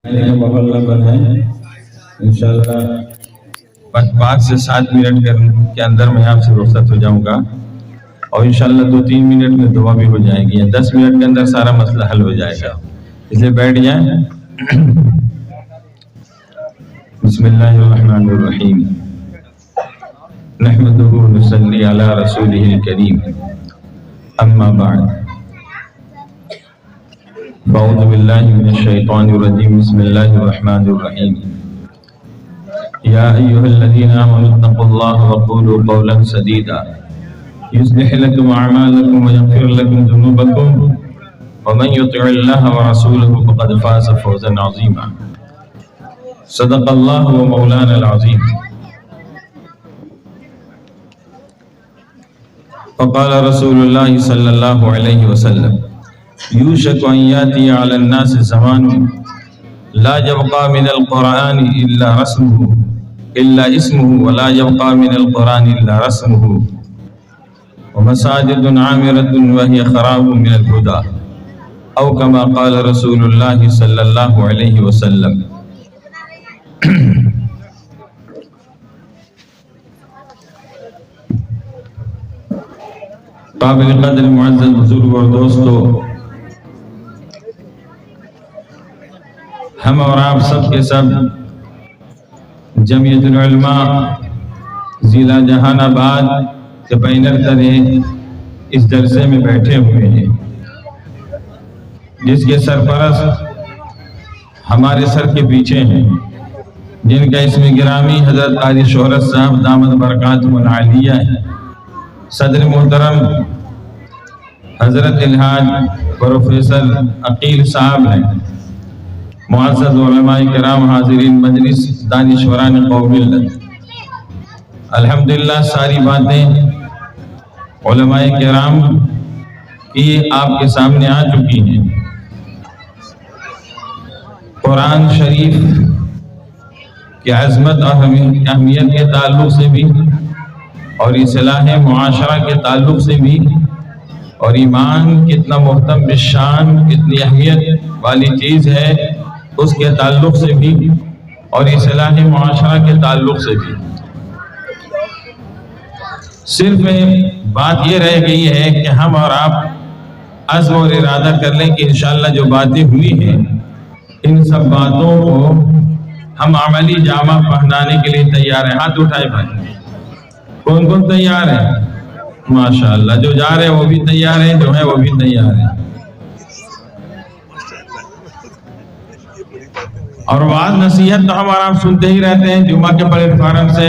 محلہ بنائیں انشاءاللہ 5 سے 7 منٹ کے اندر میں آپ سے رخصت ہو جاؤں گا، اور انشاءاللہ 2-3 منٹ میں دعا بھی ہو جائے گی، 10 منٹ کے اندر سارا مسئلہ حل ہو جائے گا، اس لیے بیٹھ جائیں۔ بسم اللہ الرحمن الرحیم، نحمدہ ونصلی علی رسولہ الکریم، اما بعد، اعوذ باللہ من الشیطان الرجیم، بسم اللہ الرحمن الرحیم، یا ایھا الذین آمنوا اتقوا اللہ وقولوا قولا سدیدا یصلح لکم اعمالکم ویغفر لکم ذنوبکم ومن یطع اللہ ورسولہ فقد فاز فوزا عظیما، صدق اللہ ومولانا العظیم۔ فقال رسول اللہ صلی اللہ علیہ وسلم، یوشک ان یاتی علی الناس زمان لا یبقى من القرآن الا اسمه ولا يبقى من القرآن الا رسمه ومساجد عامرة وهي خراب من الهدى، او كما قال رسول الله صلی اللہ علیہ وسلم۔ قابل قدر معزز بزرگ اور دوستو، ہم اور آپ سب کے سب جمعیت العلماء ضلع جہان آباد کے بینر تلے اس جلسے میں بیٹھے ہوئے ہیں، جس کے سرپرست ہمارے سر کے پیچھے ہیں، جن کا اسم گرامی حضرت قاری شہرت صاحب دامت برکاتہ العالیہ ہے، صدر محترم حضرت الحاج پروفیسر عقیل صاحب ہیں، معزز علماء کرام، حاضرین مجلس، دانشوران قوم ملت، الحمدللہ ساری باتیں علماء کرام کی آپ کے سامنے آ چکی ہیں۔ قرآن شریف کی عظمت اور اہمیت کے تعلق سے بھی، اور اصلاح معاشرہ کے تعلق سے بھی، اور ایمان کتنا محتم بالشان، کتنی اہمیت والی چیز ہے اس کے تعلق سے بھی، اور اصلاح معاشرہ کے تعلق سے بھی، صرف بات یہ رہ گئی ہے کہ ہم اور آپ عزم اور ارادہ کر لیں کہ انشاءاللہ جو باتیں ہوئی ہیں ان سب باتوں کو ہم عملی جامہ پہنانے کے لیے تیار ہیں۔ ہاتھ اٹھائے بھائی، کون کون تیار ہے؟ ماشاءاللہ، جو جا رہے ہیں وہ بھی تیار ہیں، جو ہے وہ بھی تیار ہیں۔ اور وعظ نصیحت تو ہم اور آپ سنتے ہی رہتے ہیں، جمعہ کے پلیٹ فارم سے،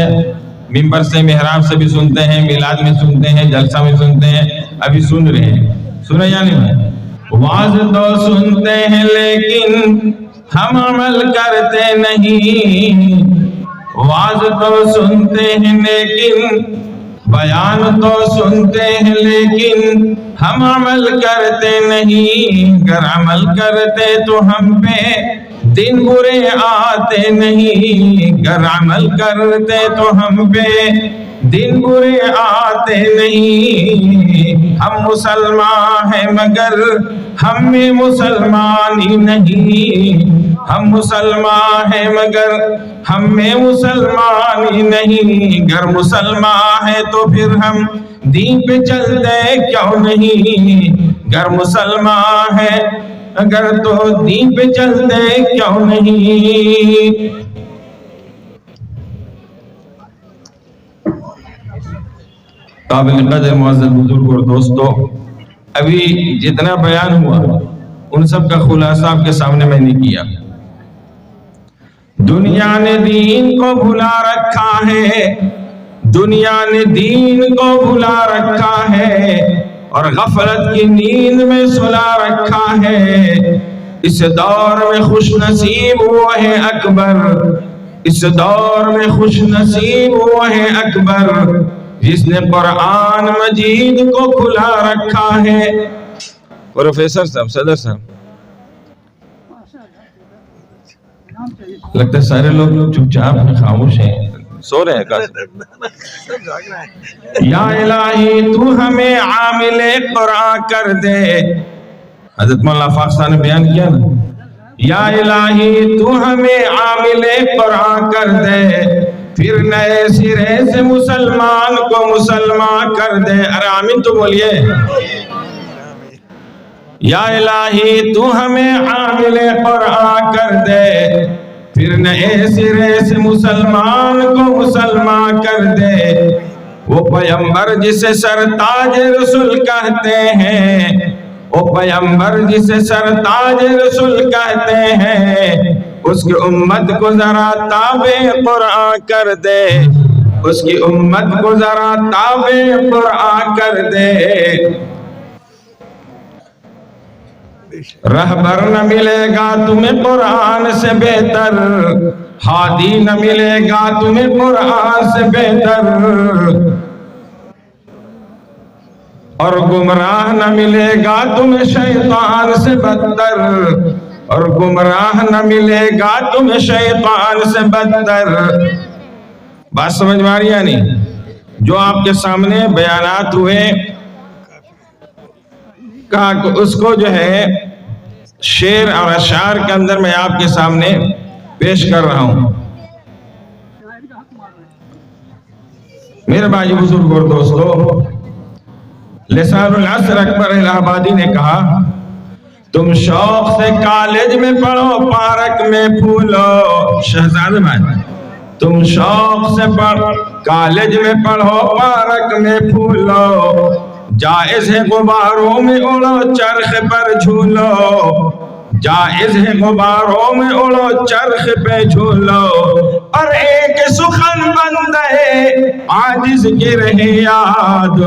ممبر سے، محراب سے بھی سنتے ہیں، میلاد میں سنتے ہیں، جلسہ میں سنتے ہیں، ابھی سن رہے ہیں، سنے یا نہیں؟ وعظ تو سنتے ہیں لیکن ہم عمل کرتے نہیں، وعظ تو سنتے ہیں لیکن بیان تو سنتے ہیں لیکن ہم عمل کرتے نہیں، گر عمل کرتے تو ہم پہ دن برے آتے نہیں، گر عمل کرتے تو ہم پہ دن برے آتے نہیں، ہم مسلمان ہیں مگر ہم میں مسلمانی نہیں، ہم مسلمان ہیں مگر ہم میں مسلمانی نہیں، گر مسلمان ہے تو پھر ہم دین پہ چلتے کیوں نہیں، گر مسلمان ہے اگر تو دین پہ چلتے کیوں نہیں۔ قابل قدر معزز بزرگ اور دوستو، ابھی جتنا بیان ہوا ان سب کا خلاصہ آپ کے سامنے میں نے کیا۔ دنیا نے دین کو بھلا رکھا ہے، دنیا نے دین کو بھلا رکھا ہے، اور غفلت کی نیند میں سلا رکھا ہے، اس دور میں خوش نصیب وہ ہے اکبر، اس دور میں خوش نصیب وہ ہے اکبر، جس نے قرآن مجید کو کھلا رکھا ہے۔ پروفیسر صاحب، صدر صاحب، لگتا ہے سارے لوگ چپ چاپ خاموش ہیں، سو رہے ہیں۔ یا الہی تو ہمیں عامل قرآن کر دے، حضرت مولانا فاق صاحب نے بیان کیا نا، یا الہی تو ہمیں عامل قرآن کر دے، پھر نئے سرے سے مسلمان کو مسلمان کر دے۔ ارے آمین تو بولیے۔ یا الہی تو ہمیں عامل قرآن کر دے، پھر نئے سرے سے مسلمان کو مسلمان کر دے۔ وہ پیغمبر جسے سرتاج رسول کہتے ہیں، وہ پیغمبر جسے سرتاج رسول کہتے ہیں، اس کی امت کو ذرا تابع قرآن کر دے، اس کی امت کو ذرا تابع قرآن کر دے۔ رہبر نہ ملے گا تمہیں قرآن سے بہتر، ہادی نہ ملے گا تمہیں قرآن سے بہتر، اور گمراہ نہ ملے گا تمہیں شیطان سے بدتر، اور گمراہ نہ ملے گا تمہیں شیطان سے بدتر۔ بات سمجھ میں آ رہی ہے نہیں؟ جو آپ کے سامنے بیانات ہوئے، کہا کہ اس کو جو ہے شعر اور اشعار کے اندر میں آپ کے سامنے پیش کر رہا ہوں۔ میرے بھائی بزرگ اور دوستو، لسان العصر اکبر الہ آبادی نے کہا، تم شوق سے کالج میں پڑھو، پارک میں پھولو۔ شہزاد بھائی، تم شوق سے کالج میں پڑھو، پارک میں پھولو، جائز ہے غباروں میں اڑو، چرخ پر جھولو، جائز ہے غباروں میں اڑو، چرخ پہ جھولو، اور ایک سخن بندے عاجز کی رہے یاد،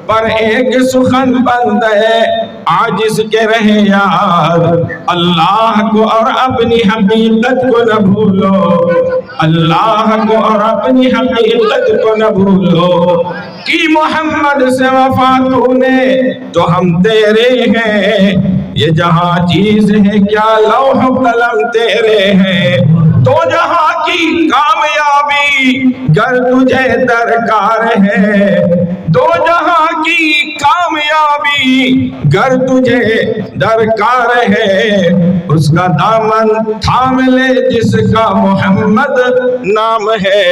پر ایک سخن بندے عاجز کے رہے یاد، اللہ کو اور اپنی حقیقت کو نہ بھولو، اللہ کو اور اپنی حقیقت کو نہ بھولو، کی محمد سے وفا تو نے تو ہم تیرے ہیں، یہ جہاں چیز ہے کیا لوح قلم تیرے ہیں، تو جہاں کی کامیابی گر تجھے درکار ہے، دو جہاں کی کامیابی گر تجھے درکار ہے، اس کا دامن تھام لے جس کا محمد نام ہے،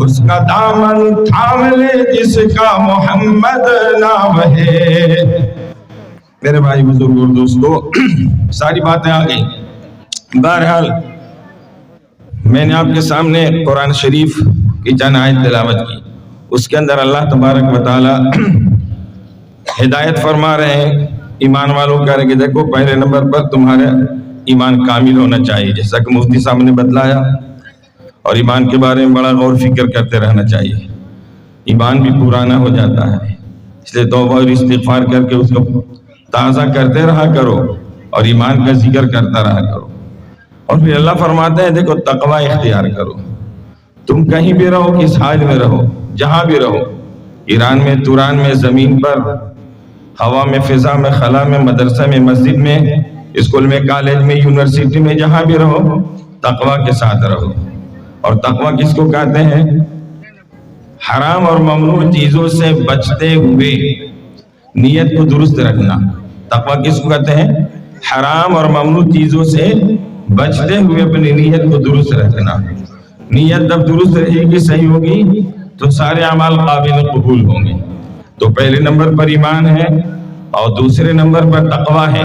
اس کا دامن تھام لے جس کا محمد نام ہے۔ میرے بھائی بزرگ اور دوستو، ساری باتیں آ گئی۔ بہرحال میں نے آپ کے سامنے قرآن شریف کی چند آیت تلاوت کی، اس کے اندر اللہ تبارک و تعالی ہدایت فرما رہے ہیں ایمان والوں کا، کہ دیکھو پہلے نمبر پر تمہارا ایمان کامل ہونا چاہیے، جیسا کہ مفتی صاحب نے بتلایا، اور ایمان کے بارے میں بڑا غور فکر کرتے رہنا چاہیے۔ ایمان بھی پرانا ہو جاتا ہے، اس لیے توبہ اور استغفار کر کے اس کو تازہ کرتے رہا کرو، اور ایمان کا ذکر کرتا رہا کرو۔ اور پھر اللہ فرماتے ہیں دیکھو تقوی اختیار کرو، تم کہیں بھی رہو، کس حال میں رہو، جہاں بھی رہو، ایران میں، توران میں، زمین پر، ہوا میں، فضا میں، خلا میں، مدرسہ میں، مسجد میں، اسکول میں، کالج میں، یونیورسٹی میں، جہاں بھی رہو تقوی کے ساتھ رہو۔ اور تقوی کس کو کہتے ہیں؟ حرام اور ممنوع چیزوں سے بچتے ہوئے نیت کو درست رکھنا۔ تقوی کس کو کہتے ہیں؟ حرام اور ممنوع چیزوں سے بچتے ہوئے اپنی نیت کو درست رکھنا۔ نیت جب درست رہے گی، صحیح ہوگی، تو سارے اعمال قابل قبول ہوں گے۔ تو پہلے نمبر پر ایمان ہے، اور دوسرے نمبر پر تقوی ہے۔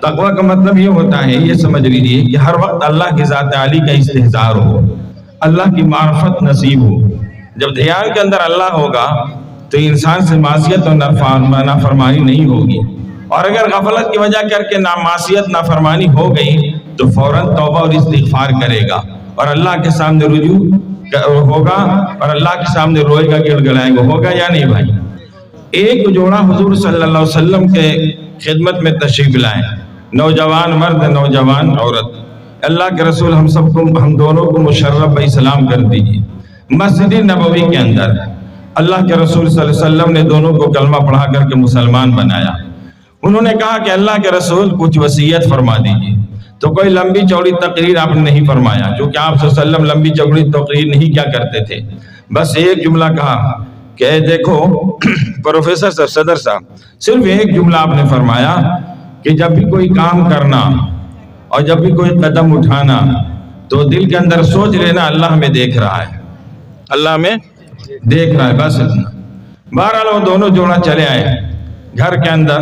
تقوی کا مطلب یہ ہوتا ہے، یہ سمجھ لیجیے کہ ہر وقت اللہ کی ذات عالی کا استحضار ہو، اللہ کی معرفت نصیب ہو۔ جب دھیان کے اندر اللہ ہوگا تو انسان سے معصیت اور نافرمانی نہیں ہوگی، اور اگر غفلت کی وجہ کر کے معصیت نافرمانی ہو گئی تو فوراً توبہ اور استغفار کرے گا، اور اللہ کے سامنے رجوع ہوگا، اور اللہ کے سامنے روئے گا، گڑ گڑائے گا۔ ہوگا یا نہیں بھائی؟ ایک جوڑا حضور صلی اللہ علیہ وسلم کے خدمت میں تشریف لائیں، نوجوان مرد، نوجوان عورت۔ اللہ کے رسول ہم دونوں کو مشرف بھائی سلام کر دیجیے۔ مسجد نبوی کے اندر اللہ کے رسول صلی اللہ علیہ وسلم نے دونوں کو کلمہ پڑھا کر کے مسلمان بنایا۔ انہوں نے کہا کہ اللہ کے رسول کچھ وصیت فرما دیجیے، تو کوئی لمبی چوڑی تقریر آپ نے نہیں فرمایا، کیونکہ آپ صلی اللہ علیہ وسلم لمبی چوڑی تقریر نہیں کیا کرتے تھے۔ بس ایک جملہ کہا کہ دیکھو پروفیسر صاحب، صدر صاحب، صرف ایک جملہ آپ نے فرمایا کہ جب بھی کوئی کام کرنا اور جب بھی کوئی قدم اٹھانا تو دل کے اندر سوچ لینا اللہ ہمیں دیکھ رہا ہے، اللہ ہمیں دیکھ رہا ہے، بس اتنا۔ بہرحال وہ دونوں جوڑا چلے آئے گھر کے اندر،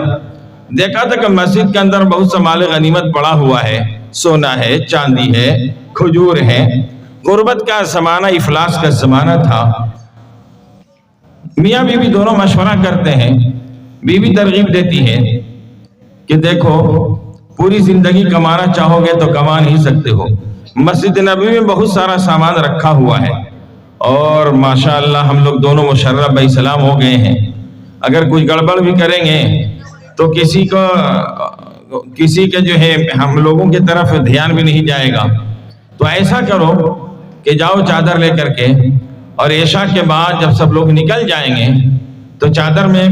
دیکھا تھا کہ مسجد کے اندر بہت سا مال غنیمت پڑا ہوا ہے، سونا ہے، چاندی ہے، کھجور ہے۔ غربت کا زمانہ، افلاس کا زمانہ تھا۔ میاں بیوی دونوں مشورہ کرتے ہیں، بیوی ترغیب دیتی ہے کہ دیکھو پوری زندگی کمانا چاہو گے تو کما نہیں سکتے ہو، مسجد نبوی میں بہت سارا سامان رکھا ہوا ہے اور ماشاءاللہ ہم لوگ دونوں مشرف بھائی سلام ہو گئے ہیں، اگر کچھ گڑبڑ بھی کریں گے تو کسی کے جو ہے ہم لوگوں کی طرف دھیان بھی نہیں جائے گا، تو ایسا کرو کہ جاؤ چادر لے کر کے، اور عشاء کے بعد جب سب لوگ نکل جائیں گے تو چادر میں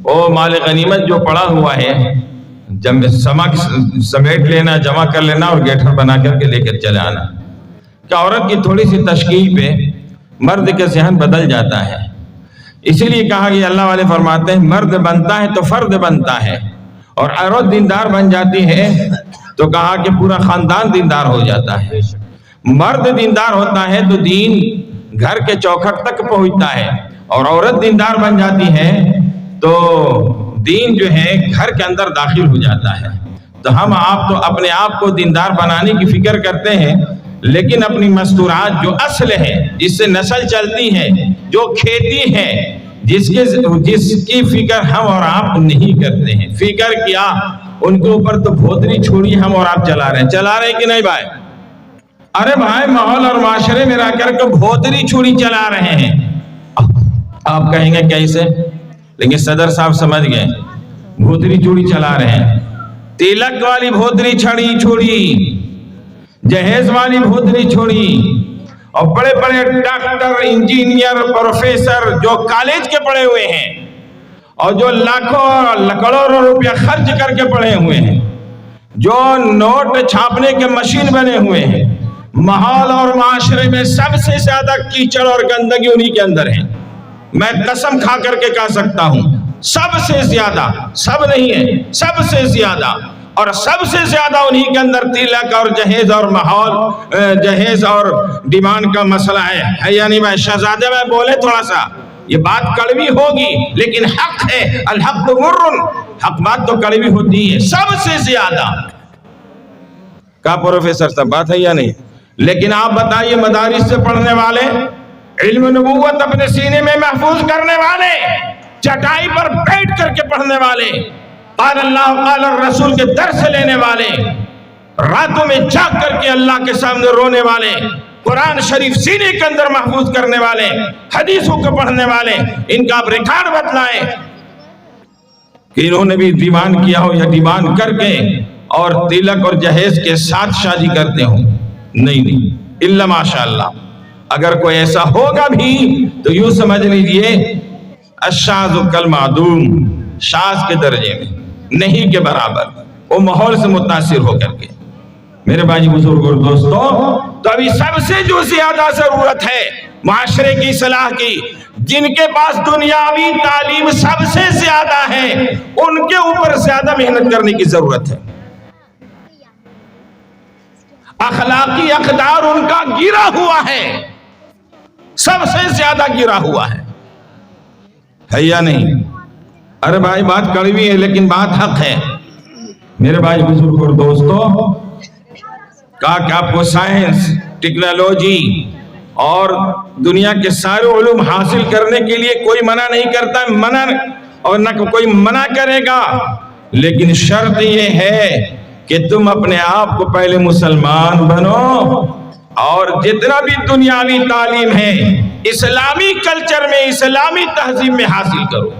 وہ مال غنیمت جو پڑا ہوا ہے سمیٹ لینا، جمع کر لینا اور گیٹر بنا کر کے لے کر چلے آنا۔ کہ عورت کی تھوڑی سی تشکیل پہ مرد کے ذہن بدل جاتا ہے، اسی لیے کہا کہ اللہ والے فرماتے ہیں مرد بنتا ہے تو فرد بنتا ہے، اور عورت دیندار بن جاتی ہے تو کہا کہ پورا خاندان دیندار ہو جاتا ہے۔ مرد دیندار ہوتا ہے تو دین گھر کے چوکھٹ تک پہنچتا ہے، اور عورت دیندار بن جاتی ہے تو دین جو ہے گھر کے اندر داخل ہو جاتا ہے۔ تو ہم آپ تو اپنے آپ کو دیندار بنانے کی فکر کرتے ہیں، لیکن اپنی مستورات جو اصل ہے، جس سے نسل چلتی ہے، جو کھیتی ہے، جس کی فکر ہم اور آپ نہیں کرتے ہیں۔ فکر کیا ان کے اوپر تو بھوتری چھوڑی ہم اور آپ چلا رہے ہیں کہ نہیں بھائی؟ ارے بھائی ماحول اور معاشرے میں رہ کر کے بھوتری چھوڑی چلا رہے ہیں۔ آپ کہیں گے کیسے؟ لیکن صدر صاحب سمجھ گئے، بھوتری چوڑی چلا رہے ہیں، تلک والی بھوتری چھوڑی، جہیز والی بھوتری چھوڑی، اور بڑے بڑے ڈاکٹر، انجینئر، پروفیسر جو کالج کے پڑھے ہوئے ہیں اور جو لاکھوں کروڑوں روپیہ خرچ کر کے پڑھے ہوئے ہیں، جو نوٹ چھاپنے کے مشین بنے ہوئے ہیں، ماحول اور معاشرے میں سب سے زیادہ کیچڑ اور گندگی انہی کے اندر ہے۔ میں قسم کھا کر کے کہہ سکتا ہوں سب سے زیادہ، سب نہیں ہے، سب سے زیادہ، اور سب سے زیادہ انہی کے اندر تلک اور جہیز اور ماحول، جہیز اور ڈیمانڈ کا مسئلہ ہے یا نہیں بھائی؟ شہزادے میں بولے تھوڑا سا، یہ بات کڑوی ہوگی لیکن حق ہے، الحق مر، حق بات تو کڑوی ہوتی ہے سب سے زیادہ۔ کہا پروفیسر صاحب بات ہے یا نہیں؟ لیکن آپ بتائیے مدارس سے پڑھنے والے، علم نبوت اپنے سینے میں محفوظ کرنے والے، چٹائی پر بیٹھ کر کے پڑھنے والے، قال اللہ قال الرسول کے درس لینے والے، راتوں میں جاگ کر کے اللہ کے سامنے رونے والے، قرآن شریف سینے کے اندر محفوظ کرنے والے، حدیثوں کو پڑھنے والے، ان کا آپ ریکارڈ بتلائیں کہ انہوں نے بھی ڈیمانڈ کیا ہو یا ڈیمانڈ کر کے اور تلک اور جہیز کے ساتھ شادی کرتے ہوں؟ نہیں، الا ماشاءاللہ۔ اگر کوئی ایسا ہوگا بھی تو یوں سمجھ لیجئے الشاذ کالمعدوم، شاذ کے درجے میں، نہیں کے برابر، وہ ماحول سے متاثر ہو کر کے۔ میرے بھائی بزرگ اور دوستو، تو ابھی سب سے جو زیادہ ضرورت ہے معاشرے کی اصلاح کی، جن کے پاس دنیاوی تعلیم سب سے زیادہ ہے، ان کے اوپر زیادہ محنت کرنے کی ضرورت ہے۔ اخلاقی اقدار ان کا گرا ہوا ہے، سب سے زیادہ گرا ہوا ہے یا نہیں؟ ارے بھائی بات کڑوی ہے لیکن بات حق ہے۔ میرے بھائی بزرگ اور دوستو، کہا کہ آپ کو سائنس، ٹیکنالوجی اور دنیا کے سارے علوم حاصل کرنے کے لیے کوئی منع نہیں کرتا، منع اور نہ کوئی منع کرے گا، لیکن شرط یہ ہے کہ تم اپنے آپ کو پہلے مسلمان بنو، اور جتنا بھی دنیاوی تعلیم ہے اسلامی کلچر میں، اسلامی تہذیب میں حاصل کرو۔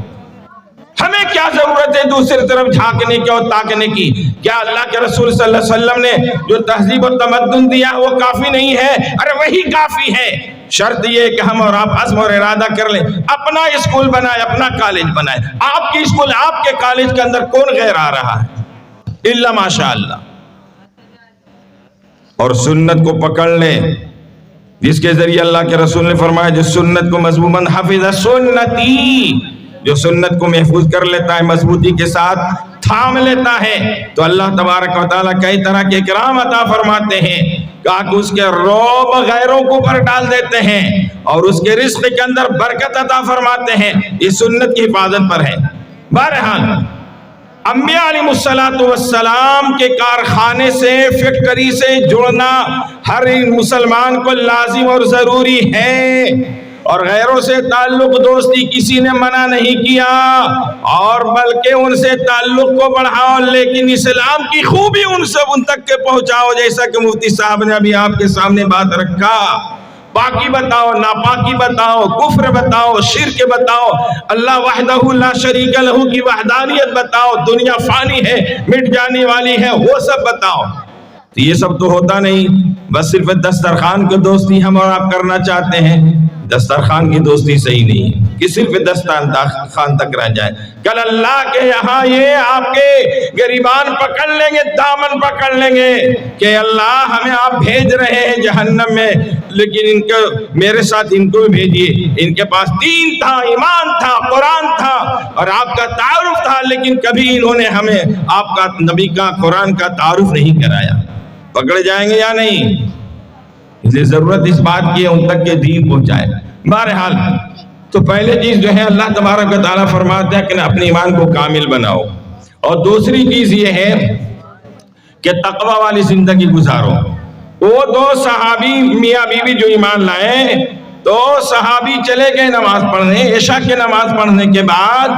ہمیں کیا ضرورت ہے دوسری طرف جھانکنے کی اور تاکنے کی؟ کیا اللہ کے رسول صلی اللہ علیہ وسلم نے جو تہذیب و تمدن دیا وہ کافی نہیں ہے؟ ارے وہی کافی ہے۔ شرط یہ ہے کہ ہم اور آپ عزم اور ارادہ کر لیں، اپنا اسکول بنائے، اپنا کالج بنائے۔ آپ کی اسکول، آپ کے کالج کے اندر کون غیر آ رہا ہے؟ الا ماشاءاللہ۔ اور سنت کو پکڑ لیں، جس کے ذریعے اللہ کے رسول نے فرمایا جس سنت کو مضبوطاً حفظ سنتی، جو سنت کو محفوظ کر لیتا ہے مضبوطی کے ساتھ، تھام لیتا ہے تو اللہ تبارک و تعالیٰ کئی طرح کے اکرام عطا فرماتے ہیں کہ اس کے روب غیروں کو پر ڈال دیتے ہیں اور اس کے رزق کے اندر برکت عطا فرماتے ہیں. یہ سنت کی حفاظت پر ہے. بہرحال انبیاء علیہ السلام کے کارخانے سے، فیکٹری سے جڑنا ہر مسلمان کو لازم اور ضروری ہے، اور غیروں سے تعلق دوستی کسی نے منع نہیں کیا، اور بلکہ ان سے تعلق کو بڑھاؤ، لیکن اسلام کی خوبی ان تک کے پہنچاؤ، جیسا کہ مفتی صاحب نے ابھی آپ کے سامنے بات رکھا. پاکی بتاؤ، ناپاکی بتاؤ، کفر بتاؤ، شرک بتاؤ، اللہ وحدہ لا شریک لہ کی وحدانیت بتاؤ، دنیا فانی ہے، مٹ جانے والی ہے، وہ سب بتاؤ. یہ سب تو ہوتا نہیں، بس صرف دسترخوان کی دوستی ہم اور آپ کرنا چاہتے ہیں. دسترخوان کی دوستی صحیح نہیں ہے کہ صرف دسترخوان تک رہ جائے. کل اللہ کے یہاں یہ آپ کے گریبان پکڑ لیں گے، دامن پکڑ لیں گے کہ اللہ ہمیں آپ بھیج رہے ہیں جہنم میں، لیکن ان کو میرے ساتھ ان کو بھی بھیجیے. ان کے پاس دین تھا، ایمان تھا، قرآن تھا اور آپ کا تعارف تھا، لیکن کبھی انہوں نے ہمیں آپ کا نبی کا قرآن کا تعارف نہیں کرایا. پکڑ جائیں گے یا نہیں؟ اس لیے ضرورت اس بات کی ہے ان تک کے دین پہنچائے. بہرحال تو پہلے چیز جو ہے اللہ تبارک و تعالیٰ فرماتے ہیں کہ اپنے ایمان کو کامل بناؤ، اور دوسری چیز یہ ہے کہ تقوی والی زندگی گزارو. وہ دو صحابی میاں بیوی جو ایمان لائے، تو صحابی چلے گئے نماز پڑھنے، عشاء کی نماز پڑھنے کے بعد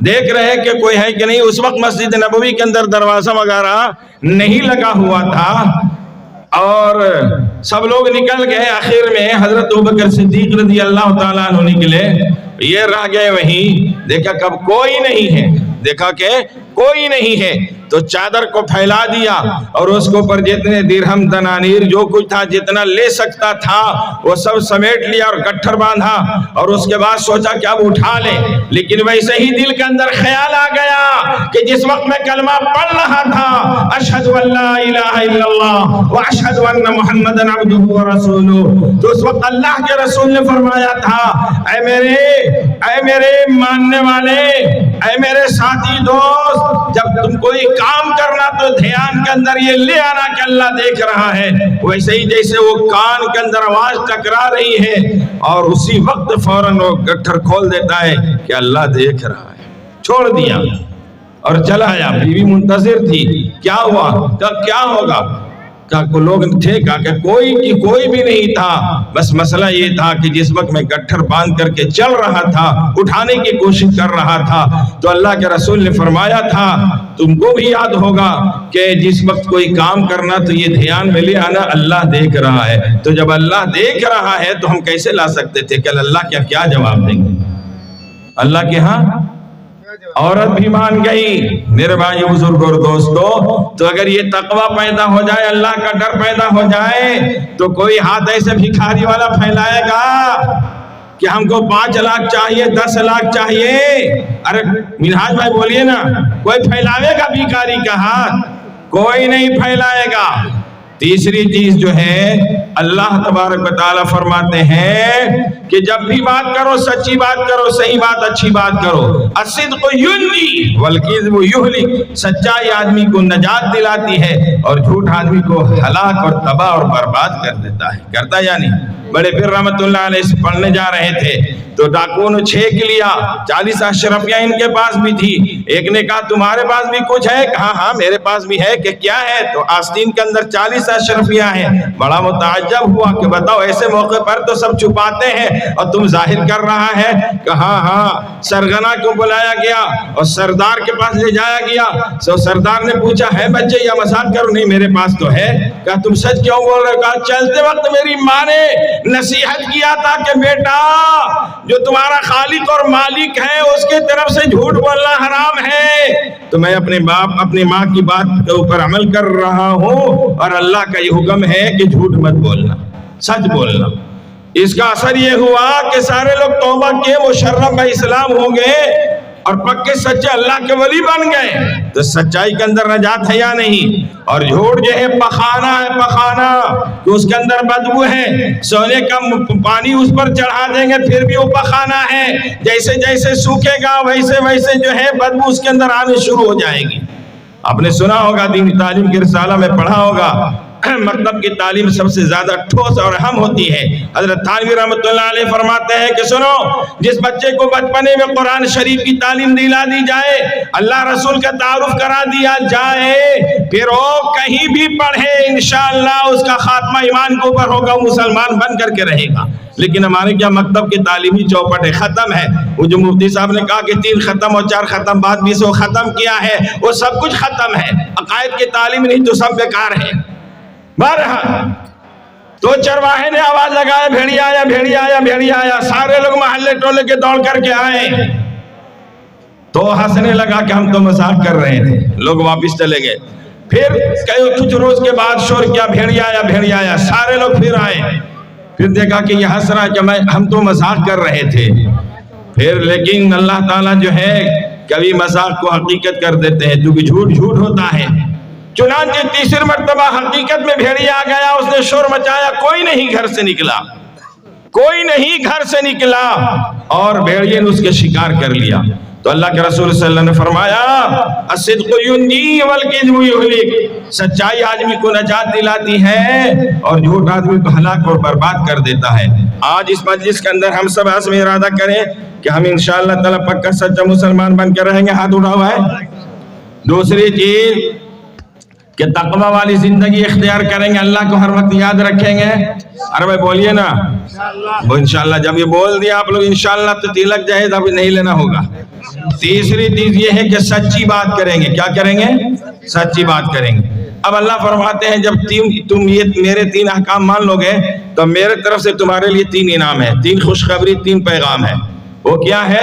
دیکھ رہے کہ کوئی ہے کہ نہیں. اس وقت مسجد نبوی کے اندر دروازہ وغیرہ نہیں لگا ہوا تھا اور سب لوگ نکل گئے. آخر میں حضرت ابوبکر صدیق رضی اللہ تعالیٰ عنہ نکلے، یہ رہ گئے وہیں. دیکھا کب کوئی نہیں ہے، دیکھا کہ کوئی نہیں ہے تو چادر کو پھیلا دیا اور اس کو پر جتنے درہم دنانیر جو کچھ تھا جتنا لے سکتا تھا وہ سب سمیٹ لیا اور گٹھر باندھا، اور اس کے بعد سوچا کہ اب اٹھا لے. لیکن ویسے ہی دل کے اندر خیال آ گیا کہ جس وقت میں کلمہ پڑھ رہا تھا اشہد ان لا الہ الا اللہ واشہد ان محمد عبدہ ورسولہ، تو اس وقت اللہ کے رسول نے فرمایا تھا اے میرے ماننے والے، اے میرے ساتھی دوست، جب تم کوئی کام کرنا تو دھیان کے اندر یہ لے آنا کہ اللہ دیکھ رہا ہے. ویسے ہی جیسے وہ کان کے اندر آواز ٹکرا رہی ہے اور اسی وقت فوراً وہ گٹھر کھول دیتا ہے کہ اللہ دیکھ رہا ہے. چھوڑ دیا اور چلا آیا. بیوی منتظر تھی کیا ہوا، کیا ہوگا. لوگ تھے کہ کوئی بھی نہیں تھا. بس مسئلہ یہ تھا کہ جس وقت میں گٹھر باندھ کر کے چل رہا تھا، اٹھانے کی کوشش کر رہا تھا، تو اللہ کے رسول نے فرمایا تھا تم کو بھی یاد ہوگا کہ جس وقت کوئی کام کرنا تو یہ دھیان میں لے آنا اللہ دیکھ رہا ہے. تو جب اللہ دیکھ رہا ہے تو ہم کیسے لا سکتے تھے کہ اللہ کیا جواب دیں گے. اللہ کے ہاں عورت بھی مان گئی. میرے بھائی بزرگ اور دوستو، تو اگر یہ تقوی پیدا ہو جائے، اللہ کا ڈر پیدا ہو جائے، تو کوئی ہاتھ ایسے بھکاری والا پھیلائے گا کہ ہم کو 5 لاکھ چاہیے، 10 لاکھ چاہیے. ارے منہاج بھائی بولیے نا، کوئی پھیلاوے گا بھکاری کا ہاتھ؟ کوئی نہیں پھیلائے گا. تیسری چیز جو ہے اللہ تبارک و تعالیٰ فرماتے ہیں کہ جب بھی بات کرو سچی بات کرو، صحیح بات، اچھی بات کرو. الصدق ینجی والکذب یہلک، سچائی آدمی کو نجات دلاتی ہے اور جھوٹ آدمی کو ہلاک اور تباہ اور برباد کر دیتا ہے. کرتا یا نہیں؟ بڑے پھر رحمت اللہ علیہ سے پڑھنے جا رہے تھے تو ڈاکوؤں نے چھینک لیا. 40 اشرفیاں ان کے پاس بھی تھی. ایک نے کہا تمہارے پاس بھی کچھ ہے؟ کہا ہاں میرے پاس بھی ہے. کہ کیا ہے؟ تو آستین کے اندر 40 اشرفیاں ہیں. بڑا متعجب ہوا کہ بتاؤ ایسے موقع پر تو سب چھپاتے ہیں اور تم ظاہر کر رہا ہے. کہا ہاں. سرغنہ کو بلایا گیا اور سردار کے پاس لے جایا گیا. سردار نے پوچھا ہے بچے یا مذاق کرو؟ نہیں میرے پاس تو ہے. کہا تم سچ کیوں بول رہے؟ کہا چلتے وقت میری ماں نے نصیحت کیا تھا کہ بیٹا جو تمہارا خالق اور مالک ہے اس کے طرف سے جھوٹ بولنا حرام ہے. تو میں اپنے ماں کی بات کے اوپر عمل کر رہا ہوں اور اللہ کا یہ حکم ہے کہ جھوٹ مت بولنا، سچ بولنا. اس کا اثر یہ ہوا کہ سارے لوگ توبہ کیے، مشرف اسلام ہو گئے اور پکے سچے اللہ کے ولی بن گئے تو سچائی کے اندر نجات ہے یا نہیں؟ اور جھوٹ جو ہے پخانا ہے، پخانا کہ اس کے اندر بدبو ہے، سونے کا پانی اس پر چڑھا دیں گے پھر بھی وہ پخانا ہے، جیسے جیسے سوکھے گا ویسے ویسے جو ہے بدبو اس کے اندر آنے شروع ہو جائے گی۔ آپ نے سنا ہوگا، دینی تعلیم کی رسالہ میں پڑھا ہوگا، مکتب کی تعلیم سب سے زیادہ ٹھوس اور اہم ہوتی ہے۔ حضرت تھانوی رحمۃ اللہ علیہ فرماتے ہیں کہ سنو، جس بچے کو بچپنے میں قرآن شریف کی تعلیم دلا دی جائے، اللہ رسول کا تعارف کرا دیا جائے، پھر وہ کہیں بھی پڑھے انشاءاللہ اس کا خاتمہ ایمان کے اوپر ہوگا، مسلمان بن کر کے رہے گا۔ لیکن ہمارے کیا مکتب کی تعلیمی چوپٹ ہے، ختم ہے۔ وہ جو مفتی صاحب نے کہا کہ 3 ختم اور 4 ختم بعد بھی سے وہ ختم کیا ہے، وہ سب کچھ ختم ہے۔ عقائد کی تعلیم نہیں تو سب بیکار ہے۔ بہرحال تو چرواہے نے آواز لگایا، بھیڑیا آیا، بھیڑیا آیا، بھیڑیا آیا، سارے لوگ محلے ٹولے کے دوڑ کر کے آئے تو ہنسنے لگا کہ ہم تو مذاق کر رہے تھے، لوگ واپس چلے گئے۔ پھر کچھ روز کے بعد شور کیا، بھیڑیا آیا، بھیڑیا آیا، سارے لوگ پھر آئے، پھر دیکھا کہ یہ ہنس رہا کہ ہم تو مذاق کر رہے تھے۔ پھر لیکن اللہ تعالیٰ جو ہے کبھی مذاق کو حقیقت کر دیتے ہیں، کیونکہ جھوٹ جھوٹ ہوتا ہے۔ چنانچہ تیسری مرتبہ حقیقت میں بھیڑیا آ گیا، اس نے شور مچایا، کوئی نہیں گھر سے نکلا، کوئی نہیں گھر سے نکلا، اور بھیڑیے نے اس کے شکار کر لیا۔ تو اللہ کے رسول صلی اللہ علیہ وسلم نے فرمایا، الصدق ینجی والکذب یہلک، سچائی آدمی کو نجات دلاتی ہے اور جھوٹ آدمی کو ہلاک اور برباد کر دیتا ہے۔ آج اس مجلس کے اندر ہم سب عزم ارادہ کریں کہ ہم انشاءاللہ تعالی پکا سچا مسلمان بن کر رہیں گے۔ ہاتھ اٹھا ہوا ہے۔ دوسری چیز کہ تقوی والی زندگی اختیار کریں گے، اللہ کو ہر وقت یاد رکھیں گے۔ ارے بھائی بولیے نا، وہ انشاءاللہ جب یہ بول دیا آپ لوگ انشاءاللہ تو تلک جائے ابھی نہیں لینا ہوگا۔ تیسری چیز یہ ہے کہ سچی بات کریں گے۔ کیا کریں گے؟ سچی بات کریں گے۔ اب اللہ فرماتے ہیں جب تم یہ میرے 3 احکام مان لو گے تو میرے طرف سے تمہارے لیے 3 انعام ہے، 3 خوشخبری، 3 پیغام ہے۔ وہ کیا ہے؟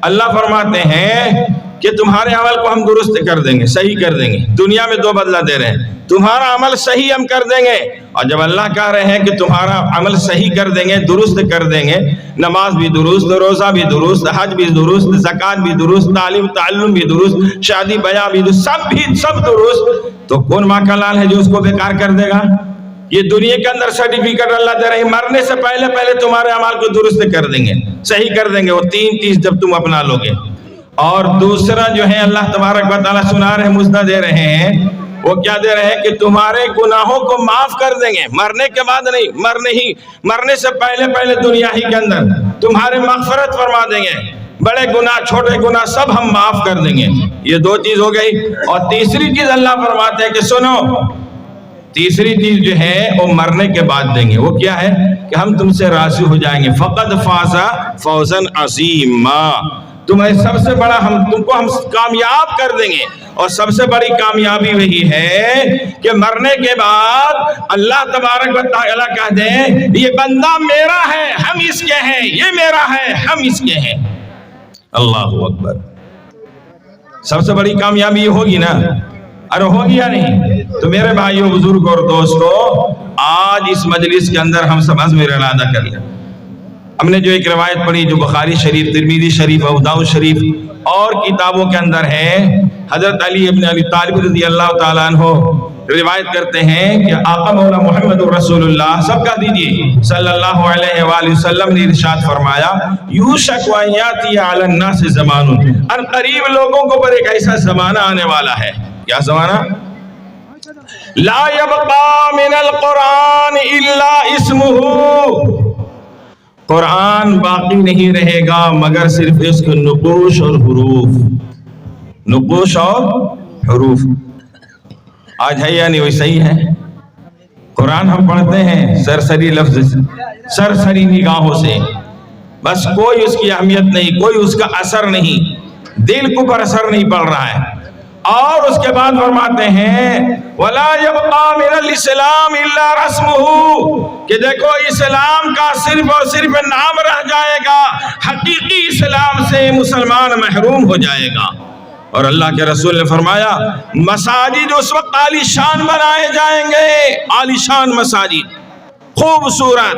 اللہ فرماتے ہیں کہ تمہارے عمل کو ہم درست کر دیں گے، صحیح کر دیں گے۔ دنیا میں 2 بدلہ دے رہے ہیں، تمہارا عمل صحیح ہم کر دیں گے، اور جب اللہ کہہ رہے ہیں کہ تمہارا عمل صحیح کر دیں گے، درست کر دیں گے، نماز بھی درست، روزہ بھی درست، حج بھی درست، زکوٰۃ بھی درست، تعلیم تعلم بھی درست، شادی بیاہ بھی درست، سب درست، تو کون ماں کا لال ہے جو اس کو بیکار کر دے گا؟ یہ دنیا کے اندر سرٹیفکیٹ اللہ دے رہے ہیں، مرنے سے پہلے تمہارے عمل کو درست کر دیں گے، صحیح کر دیں گے۔ وہ 3 چیز جب تم اپنا لو گے۔ اور دوسرا جو ہے اللہ تبارک و تعالیٰ سنا رہے ہیں، مژدہ دے رہے ہیں، وہ کیا دے رہے ہیں کہ تمہارے گناہوں کو معاف کر دیں گے، مرنے کے بعد نہیں، مرنے سے پہلے دنیا ہی کے اندر تمہارے مغفرت فرما دیں گے، بڑے گناہ چھوٹے گناہ سب ہم معاف کر دیں گے۔ یہ 2 چیز ہو گئی۔ اور تیسری چیز اللہ فرماتے ہیں کہ سنو، تیسری چیز جو ہے وہ مرنے کے بعد دیں گے۔ وہ کیا ہے کہ ہم تم سے راضی ہو جائیں گے، فقد فاز فوزا عظیما، تمہیں سب سے بڑا تم کو ہم کامیاب کر دیں گے۔ اور سب سے بڑی کامیابی وہی ہے کہ مرنے کے بعد اللہ تبارک و تعالیٰ کہہ دیں یہ بندہ میرا ہے، ہم اس کے ہیں، یہ میرا ہے، ہم اس کے ہیں۔ اللہ اکبر۔ سب سے بڑی کامیابی یہ ہوگی نا، اور ہوگی یا نہیں؟ تو میرے بھائیوں، بزرگ اور دوستو، آج اس مجلس کے اندر ہم سب عزم ارادہ کر لیں۔ ہم نے جو ایک روایت پڑھی جو بخاری شریف، ترمذی شریف، ابو داؤد شریف اور کتابوں کے اندر ہے، حضرت علی ابن ابی طالب رضی اللہ تعالیٰ عنہ روایت کرتے ہیں کہ آقا مولا محمد رسول اللہ، سب کہہ دیجئے، صلی اللہ علیہ وآلہ وسلم نے ارشاد فرمایا، یوشک ان یاتی علی الناس زمان، ان قریب لوگوں کو پر ایک ایسا زمانہ آنے والا ہے۔ کیا زمانہ؟ لا یبقى من القرآن الا اسمہ، قرآن باقی نہیں رہے گا مگر صرف اس کے نقوش اور حروف، نقوش اور حروف۔ آج ہے یا نہیں؟ وہی صحیح ہے۔ قرآن ہم پڑھتے ہیں سرسری لفظ سے، سرسری نگاہوں سے، بس کوئی اس کی اہمیت نہیں، کوئی اس کا اثر نہیں، دل کو پر اثر نہیں پڑ رہا ہے۔ اور اس کے بعد فرماتے ہیں وَلَا يَبْقَى مِنَ الْإِسْلَامِ إِلَّا رَسْمُهُ، کہ دیکھو اسلام کا صرف اور صرف نام رہ جائے گا، حقیقی اسلام سے مسلمان محروم ہو جائے گا۔ اور اللہ کے رسول نے فرمایا مساجد اس وقت عالی شان بنائے جائیں گے، عالی شان مساجد، خوبصورت،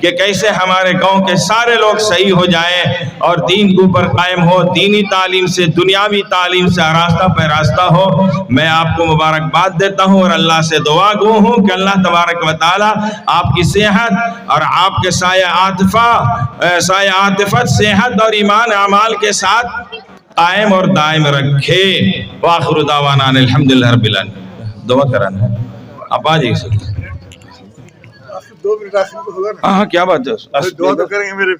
کہ کیسے ہمارے گاؤں کے سارے لوگ صحیح ہو جائیں اور دین کے اوپر قائم ہو, دینی تعلیم سے, دنیاوی تعلیم سے راستہ پہ راستہ ہو. میں آپ کو مبارکباد دیتا ہوں اور اللہ سے دعا گو ہوں کہ اللہ تبارک و تعالی آپ کی صحت اور آپ کے سایہ عاطفت, صحت اور ایمان اعمال کے ساتھ قائم اور دائم رکھے. وآخر دعوانا الحمدللہ رب العالمین. دعا کرانا ہے, آپ آ جائیے سر. 2 منٹ آخر کو ہوگا نا. ہاں کیا بات ہے, دعا تو کریں گے میرے